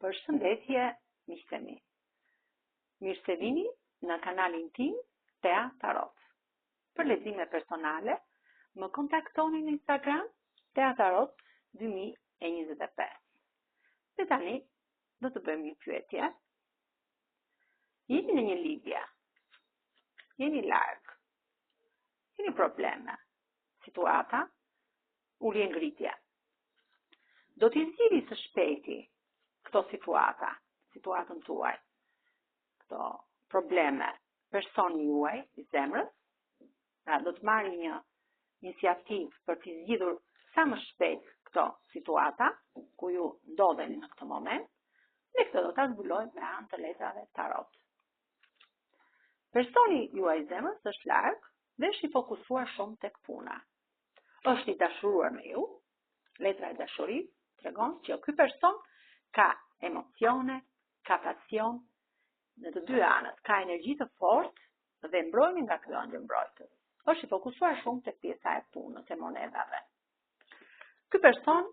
Përshëndetje, miqtë mi. Mirë se vini në kanalin tim Tea Tarot. Për lexime personale, më kontaktoni në Instagram Tea Tarot 2025. Dhe tani do të bëjmë një pyetje. Jeni në një lidhje, jeni larg, jeni probleme, situata, ulje ngritje. Do t'i zgjidhni së shpejti këto situatën tuaj, këto probleme, personi juaj, i zemrës, pra do të marrë një iniciativë për t'i zgjidhur sa më shpejt këto situata, ku ju ndodheni në këtë moment, dhe këtë do t'a zbulojmë me anë të letrave tarot. Personi juaj i zemrës është larg dhe është i fokusuar shumë tek puna. Është i dashuruar me ju, letra e dashurisë tregon që ky person ka emocione, ka pasion, në të dy anët, ka energji të fortë dhe mbrojnë nga kjo ndërmbrojtës. Është i fokusuar shumë tek pjesa e punës, e monedhave. Ky person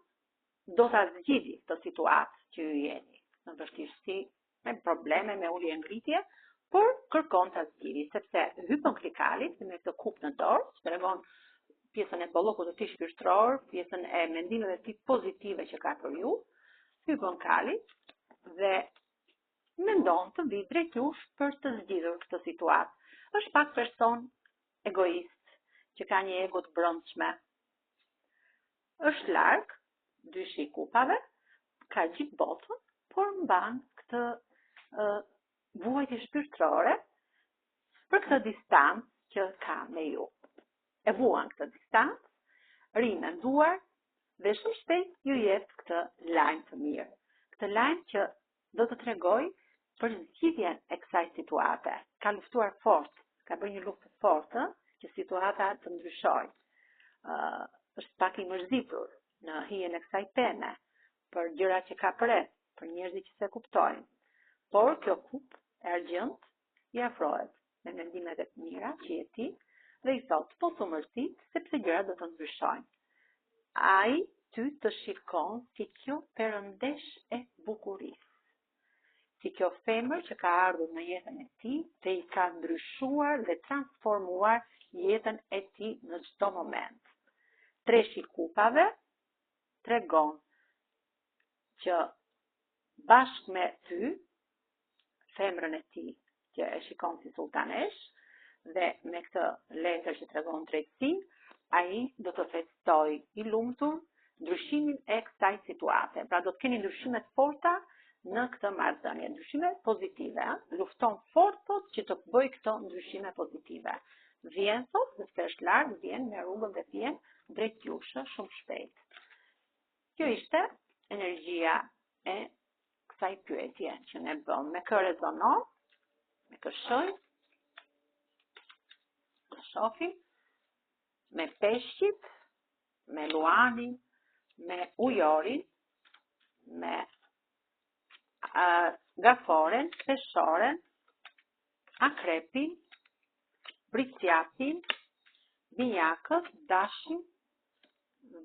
do ta zgjidhë këtë situatë që ju jeni, në vështirësi, me probleme, me ulje ngritje, por kërkon ta zgjidhë, sepse hypën krikalit me këtë kup në dorë, që tregon pjesën e bollokut të tij shpirtëror, pjesën e mendimeve të tij pozitive që ka për ju, hypën kalit dhe mendon të vi drejt jush për të zgjidhur këtë situatë. Është pak person egoist, që ka një ego të brendshme. Është larg, dyshi i kupave, ka gjithë botën, por mban këtë vuajtje shpirtërore për këtë distancë që ka me ju. E vuan këtë distancë, rinë në duar dhe shumë shpejt ju jep këtë lajm të mirë. Këtë lajm që do të tregoj për zgjidhjen e kësaj situate. Ka luftuar fort, ka bërë një luftë fortë që situata të ndryshojë. Është pak i mërzitur në hijen e kësaj teme për gjërat që ka për njerëzit që se kuptojnë. Por kjo kup e argjend i afrohet me mendimet e të mira që je ti dhe i thot, po të mërzit, sepse gjërat do të ndryshojnë. Ai ty të shikon si kjo perëndesh e bukurisë. Si kjo femër që ka ardhur në jetën e tij dhe i ka ndryshuar dhe transformuar jetën e tij në çdo moment. Treshi i kupave tregon që bashkë me ty, femrën e tij që e shikon si sultanesh, dhe me këtë letër që tregon drejtësinë, ai do të festoj i lumtur ndryshimin e kësaj situate. Pra do të keni ndryshime të forta në këtë marrëdhënie, ndryshime pozitive, lufton fort po që të bëj këto ndryshime pozitive. Vjen sot, sepse është larg, vjen me rrugën dhe vjen drejt jush shumë shpejt. Kjo ishte energjia e kësaj pyetje që ne bëm. Me kë rezonon, me kë shoj, të shohim, me peshqit, me luanin, me ujorin, me gaforen, peshoren, akrepin, brisjatin, binjakët, dashin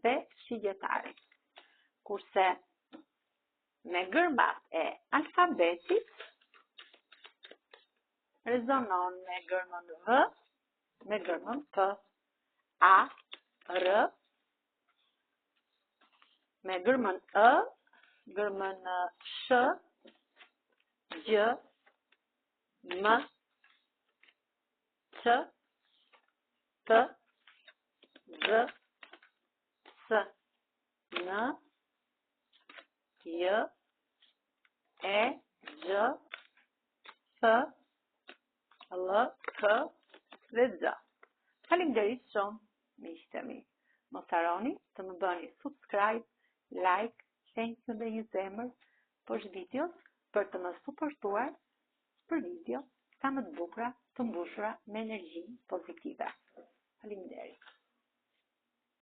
dhe shigjetarin. Kurse me gërmat e alfabetit rezonon me gërmën V, me gërmën P, A, R, me gërmën E, gërmën Sh, Gj, M, C, T, Z, S, N, J, E, Gj, F, L, K dhe Z. Faleminderit shumë, miqtë mi. Mos harroni të më bëni subscribe, like, thank you dhe një zemër poshtë videos për të më suportuar për video sa më të bukura të mbushura me energji pozitive. Faleminderit.